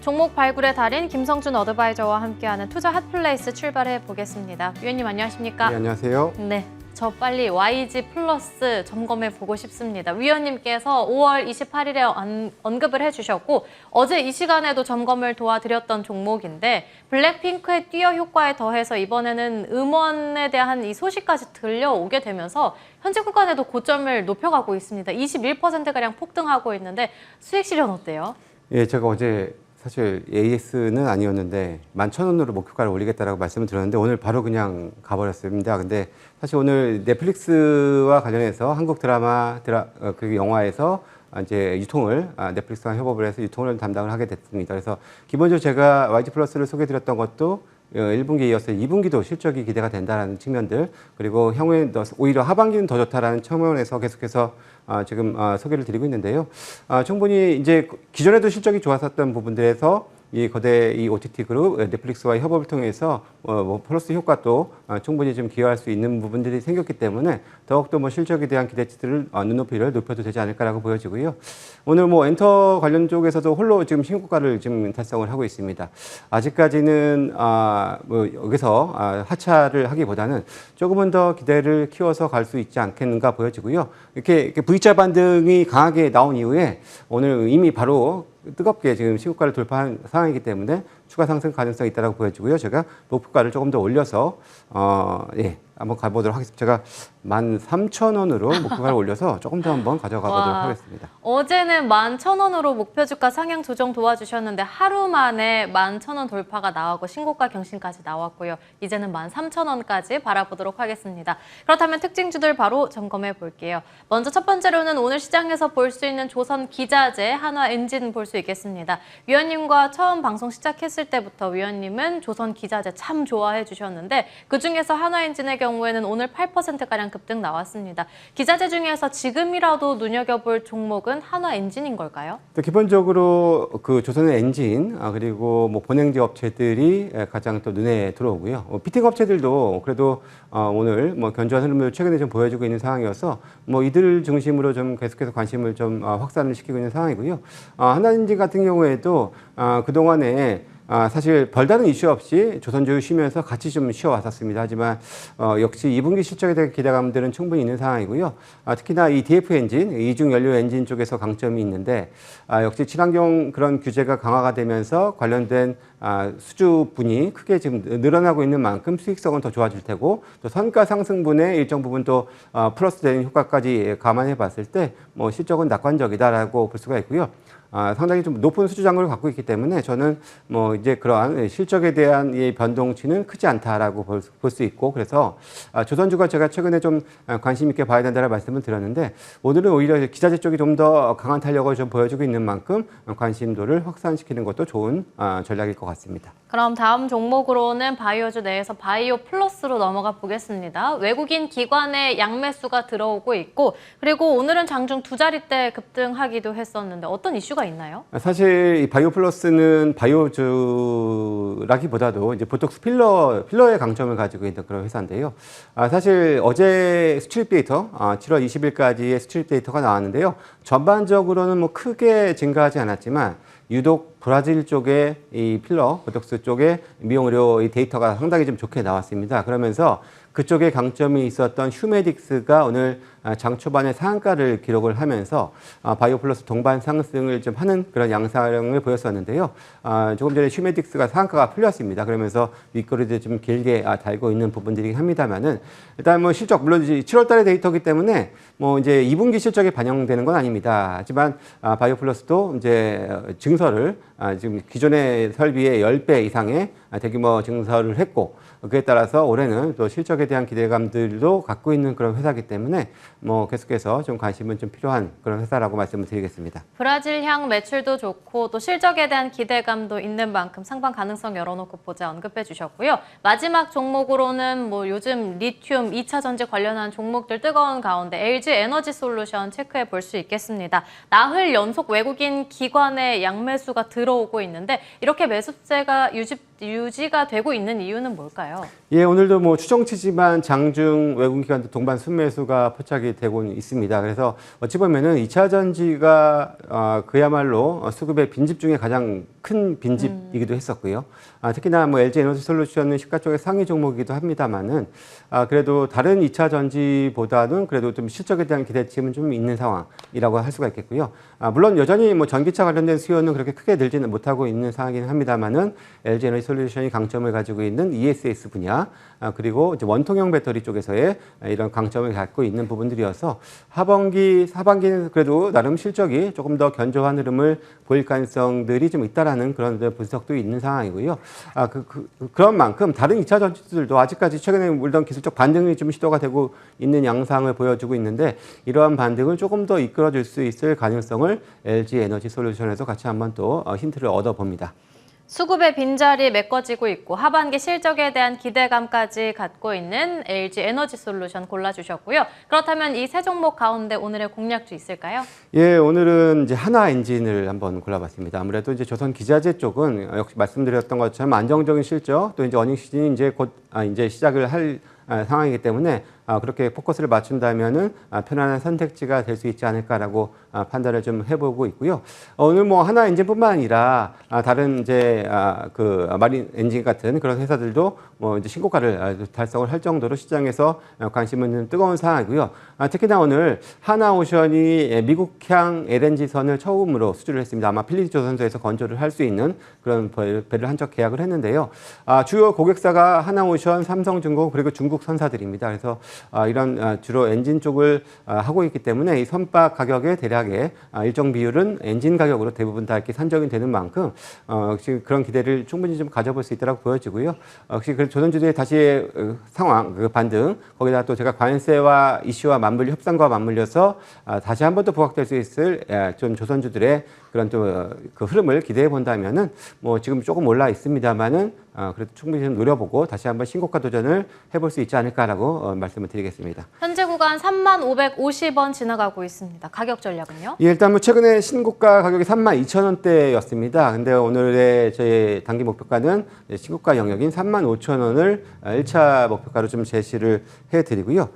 종목 발굴의 달인 김성준 어드바이저와 함께하는 투자 핫플레이스 출발해 보겠습니다. 위원님 안녕하십니까? 네, 안녕하세요. 네, 저 빨리 YG 플러스 점검해 보고 싶습니다. 위원님께서 5월 28일에 언급을 해주셨고 어제 이 시간에도 점검을 도와드렸던 종목인데 블랙핑크의 뛰어 효과에 더해서 이번에는 음원에 대한 이 소식까지 들려오게 되면서 현재 구간에도 고점을 높여가고 있습니다. 21%가량 폭등하고 있는데 수익 실현 어때요? 예, 제가 어제 사실 AS는 아니었는데 11,000원으로 목표가를 올리겠다라고 말씀을 드렸는데 오늘 바로 그냥 가버렸습니다. 근데 사실 오늘 넷플릭스와 관련해서 한국 드라마, 그 영화에서 이제 유통을 넷플릭스와 협업을 해서 유통을 담당을 하게 됐습니다. 그래서 기본적으로 제가 YG 플러스를 소개해드렸던 것도 1분기에 이어서 2분기도 실적이 기대가 된다는 측면들, 그리고 향후에 오히려 하반기는 더 좋다라는 측면에서 계속해서 지금 소개를 드리고 있는데요. 충분히 이제 기존에도 실적이 좋았었던 부분들에서 이 거대 이 OTT 그룹 넷플릭스와의 협업을 통해서 플러스 효과도 충분히 좀 기여할 수 있는 부분들이 생겼기 때문에 더욱더 실적에 대한 기대치들을 눈높이를 높여도 되지 않을까라고 보여지고요. 오늘 엔터 관련 쪽에서도 홀로 지금 신고가를 지금 달성을 하고 있습니다. 아직까지는 여기서 하차를 하기보다는 조금은 더 기대를 키워서 갈 수 있지 않겠는가 보여지고요. 이렇게 V자 반등이 강하게 나온 이후에 오늘 이미 바로 뜨겁게 지금 시고가를 돌파한 상황이기 때문에 추가 상승 가능성이 있다고 보여지고요. 제가 목표가를 조금 더 올려서 한번 가보도록 하겠습니다. 제가 13,000원으로 목표가를 올려서 조금 더 한번 가져가 보도록 하겠습니다. 어제는 11,000원으로 목표 주가 상향 조정 도와주셨는데 하루 만에 11,000원 돌파가 나오고 신고가 경신까지 나왔고요. 이제는 13,000원까지 바라보도록 하겠습니다. 그렇다면 특징주들 바로 점검해 볼게요. 먼저 첫 번째로는 오늘 시장에서 볼 수 있는 조선 기자재, 한화 엔진 볼 수 있겠습니다. 위원님과 처음 방송 시작했을 때부터 위원님은 조선 기자재 참 좋아해 주셨는데 그중에서 한화 엔진의 경우에는 오늘 8%가량 급등 나왔습니다. 기자재 중에서 지금이라도 눈여겨볼 종목은 한화 엔진인 걸까요? 기본적으로 그 조선의 엔진 그리고 본행지 업체들이 가장 또 눈에 들어오고요. 피팅 업체들도 그래도 오늘 견조한 흐름을 최근에 좀 보여주고 있는 상황이어서 이들 중심으로 좀 계속해서 관심을 좀 확산을 시키고 있는 상황이고요. 한화엔진 같은 경우에도 그동안에 사실 별다른 이슈 없이 조선주유 쉬면서 같이 좀 쉬어왔었습니다. 하지만 역시 2분기 실적에 대한 기대감들은 충분히 있는 상황이고요. 특히나 이 DF 엔진, 이중 연료 엔진 쪽에서 강점이 있는데 역시 친환경 그런 규제가 강화가 되면서 관련된 수주분이 크게 지금 늘어나고 있는 만큼 수익성은 더 좋아질 테고 또 선가 상승분의 일정 부분 또 플러스 되는 효과까지 감안해 봤을 때 실적은 낙관적이다라고 볼 수가 있고요. 상당히 좀 높은 수주 잔고를 갖고 있기 때문에 저는 이제 그러한 실적에 대한 이 변동치는 크지 않다라고 볼 수 있고 그래서 조선주가 제가 최근에 좀 관심 있게 봐야 된다는 말씀을 드렸는데 오늘은 오히려 기자재 쪽이 좀 더 강한 탄력을 좀 보여주고 있는 만큼 관심도를 확산시키는 것도 좋은 전략일 것 같습니다. 그럼 다음 종목으로는 바이오주 내에서 바이오 플러스로 넘어가 보겠습니다. 외국인 기관의 양매수가 들어오고 있고 그리고 오늘은 장중 두 자릿대 급등하기도 했었는데 어떤 이슈가 있나요? 사실 이 바이오 플러스는 바이오주라기보다도 이제 보톡스 필러의 강점을 가지고 있는 그런 회사인데요. 사실 어제 수출입 데이터, 7월 20일까지의 수출입 데이터가 나왔는데요. 전반적으로는 크게 증가하지 않았지만 유독 브라질 쪽의 이 필러, 보톡스 쪽의 미용의료 이 데이터가 상당히 좀 좋게 나왔습니다. 그러면서 그쪽에 강점이 있었던 휴메딕스가 오늘 장 초반에 상한가를 기록을 하면서 바이오 플러스 동반 상승을 좀 하는 그런 양상을 보였었는데요. 조금 전에 휴메딕스가 상한가가 풀렸습니다. 그러면서 윗꼬리도 좀 길게 달고 있는 부분들이긴 합니다만은 일단 실적 물론 7월 달의 데이터이기 때문에 이제 2분기 실적에 반영되는 건 아닙니다. 하지만 바이오 플러스도 이제 증설을 지금 기존의 설비의 10배 이상의 대규모 증설을 했고 그에 따라서 올해는 또 실적에 대한 기대감들도 갖고 있는 그런 회사이기 때문에 계속해서 좀 관심은 좀 필요한 그런 회사라고 말씀을 드리겠습니다. 브라질향 매출도 좋고 또 실적에 대한 기대감도 있는 만큼 상방 가능성 열어놓고 보자 언급해 주셨고요. 마지막 종목으로는 요즘 리튬 2차 전지 관련한 종목들 뜨거운 가운데 LG 에너지 솔루션 체크해 볼 수 있겠습니다. 나흘 연속 외국인 기관의 양매수가 들어오고 있는데 이렇게 매수세가 유지가 되고 있는 이유는 뭘까요? 예, 오늘도 뭐 추정치지만 장중 외국 기관도 동반 순매수가 포착이 되고 있습니다. 그래서 어찌 보면은 2차 전지가 그야말로 수급의 빈집 중에 가장 큰 빈집이기도 했었고요. 특히나 뭐 LG 에너지 솔루션은 시가총액 상위 종목이기도 합니다만은 그래도 다른 2차 전지보다는 그래도 좀 실적에 대한 기대치는 좀 있는 상황이라고 할 수가 있겠고요. 물론 여전히 뭐 전기차 관련된 수요는 그렇게 크게 늘지는 못하고 있는 상황이긴 합니다만은 LG 에너지 솔루션이 강점을 가지고 있는 ESS 분야 그리고 이제 원통형 배터리 쪽에서의 이런 강점을 갖고 있는 부분들이어서 하반기는 그래도 나름 실적이 조금 더 견조한 흐름을 보일 가능성들이 좀 있다라는 그런 분석도 있는 상황이고요. 그런 만큼 다른 2차 전지들도 아직까지 최근에 물던 기술적 반등이 좀 시도가 되고 있는 양상을 보여주고 있는데 이러한 반등을 조금 더 이끌어줄 수 있을 가능성을 LG 에너지 솔루션에서 같이 한번 또 힌트를 얻어봅니다. 수급의 빈자리 메꿔지고 있고 하반기 실적에 대한 기대감까지 갖고 있는 LG 에너지 솔루션 골라주셨고요. 그렇다면 이 세 종목 가운데 오늘의 공략주 있을까요? 예, 오늘은 이제 하나 엔진을 한번 골라봤습니다. 아무래도 이제 조선 기자재 쪽은 역시 말씀드렸던 것처럼 안정적인 실적 또 이제 어닝 시즌이 이제 곧 이제 시작을 할 상황이기 때문에 그렇게 포커스를 맞춘다면은 편안한 선택지가 될 수 있지 않을까라고 판단을 좀 해보고 있고요. 오늘 뭐 하나 엔진뿐만 아니라 다른 이제 그 마린 엔진 같은 그런 회사들도 뭐 이제 신고가를 달성을 할 정도로 시장에서 관심은 뜨거운 상황이고요. 특히나 오늘 하나오션이 미국향 LNG선을 처음으로 수주를 했습니다. 아마 필리핀 조선소에서 건조를 할 수 있는 그런 배를 한척 계약을 했는데요. 주요 고객사가 하나오션, 삼성중공 그리고 중국 선사들입니다. 그래서 이런 주로 엔진 쪽을 하고 있기 때문에 이 선박 가격의 대략의 일정 비율은 엔진 가격으로 대부분 다 이렇게 산정이 되는 만큼 역시 그런 기대를 충분히 좀 가져볼 수 있다고 보여지고요. 역시 그 조선주들의 다시 상황, 그 반등 거기다 또 제가 관세와 이슈와 맞물려 협상과 맞물려서 다시 한 번 더 부각될 수 있을 좀 조선주들의 그런 좀 그 흐름을 기대해 본다면은 뭐 지금 조금 올라 있습니다만은 그래도 충분히 좀 노려보고 다시 한번 신고가 도전을 해볼 수 있지 않을까라고 말씀을 드리겠습니다. 현재 구간 3550원 지나가고 있습니다. 가격 전략은요? 예, 일단 뭐 최근에 신고가 가격이 32,000원대였습니다. 근데 오늘의 저희 단기 목표가는 신고가 영역인 35,000원을 1차 목표가로 좀 제시를 해드리고요.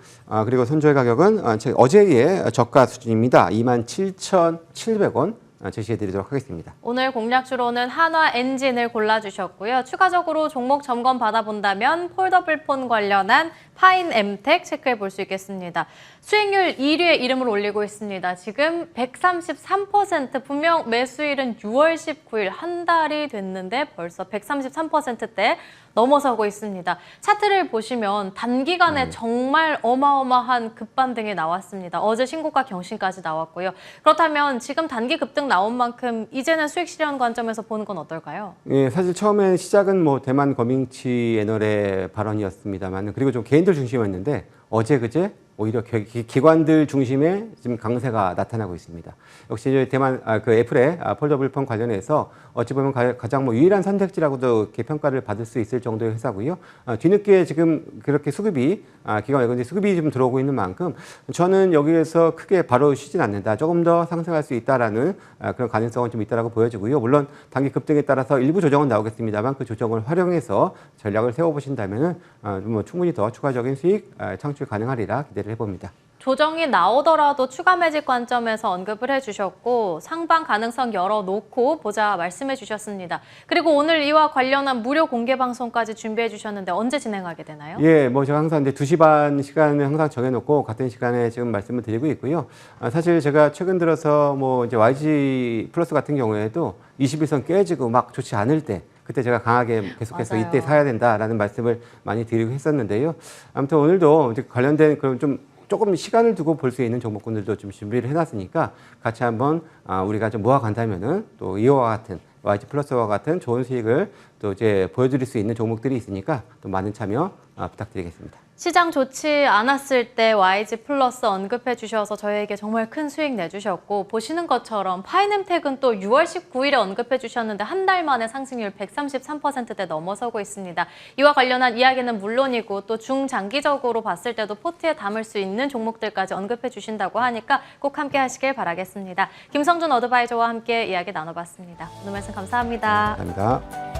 그리고 선조의 가격은 어제의 저가 수준입니다. 27,700원. 제시해드리도록 하겠습니다. 오늘 공략주로는 한화 엔진을 골라주셨고요. 추가적으로 종목 점검 받아본다면 폴더블 폰 관련한 파인 엠텍 체크해 볼 수 있겠습니다. 수익률 1위에 이름을 올리고 있습니다. 지금 133% 분명 매수일은 6월 19일 한 달이 됐는데 벌써 133%대 넘어서고 있습니다. 차트를 보시면 단기간에 정말 어마어마한 급반등이 나왔습니다. 어제 신고가 경신까지 나왔고요. 그렇다면 지금 단기 급등 나온 만큼 이제는 수익 실현 관점에서 보는 건 어떨까요? 예, 사실 처음엔 시작은 뭐 대만 거밍치 애널의 발언이었습니다만 그리고 좀 개인들 중심이었는데 어제 그제 오히려 기관들 중심의 지금 강세가 나타나고 있습니다. 역시 이제 대만 그 애플의 폴더블 폰 관련해서 어찌 보면 가장 뭐 유일한 선택지라고도 이렇게 평가를 받을 수 있을 정도의 회사고요. 뒤늦게 지금 그렇게 수급이 기관 외국인 수급이 좀 들어오고 있는 만큼 저는 여기에서 크게 바로 쉬진 않는다. 조금 더 상승할 수 있다라는 그런 가능성은 좀 있다라고 보여지고요. 물론 단기 급등에 따라서 일부 조정은 나오겠습니다만 그 조정을 활용해서 전략을 세워보신다면은 뭐 충분히 더 추가적인 수익 창출 가능하리라 기대를 해봅니다. 조정이 나오더라도 추가 매집 관점에서 언급을 해주셨고 상방 가능성 열어놓고 보자 말씀해 주셨습니다. 그리고 오늘 이와 관련한 무료 공개 방송까지 준비해 주셨는데 언제 진행하게 되나요? 예, 뭐 제가 항상 이제 2시 반 시간을 항상 정해놓고 같은 시간에 지금 말씀을 드리고 있고요. 사실 제가 최근 들어서 뭐 이제 YG 플러스 같은 경우에도 21선 깨지고 막 좋지 않을 때 그때 제가 강하게 계속해서 맞아요. 이때 사야 된다라는 말씀을 많이 드리고 했었는데요. 아무튼 오늘도 이제 관련된 그런 좀 조금 시간을 두고 볼 수 있는 종목군들도 좀 준비를 해놨으니까 같이 한번 우리가 좀 모아간다면은 또 이와 같은 YG 플러스와 같은 좋은 수익을 또 이제 보여드릴 수 있는 종목들이 있으니까 또 많은 참여 부탁드리겠습니다. 시장 좋지 않았을 때 YG 플러스 언급해 주셔서 저희에게 정말 큰 수익 내주셨고 보시는 것처럼 파이넴텍은 또 6월 19일에 언급해 주셨는데 한 달 만에 상승률 133%대 넘어서고 있습니다. 이와 관련한 이야기는 물론이고 또 중장기적으로 봤을 때도 포트에 담을 수 있는 종목들까지 언급해 주신다고 하니까 꼭 함께 하시길 바라겠습니다. 김성준 어드바이저와 함께 이야기 나눠봤습니다. 오늘 말씀 감사합니다. 감사합니다.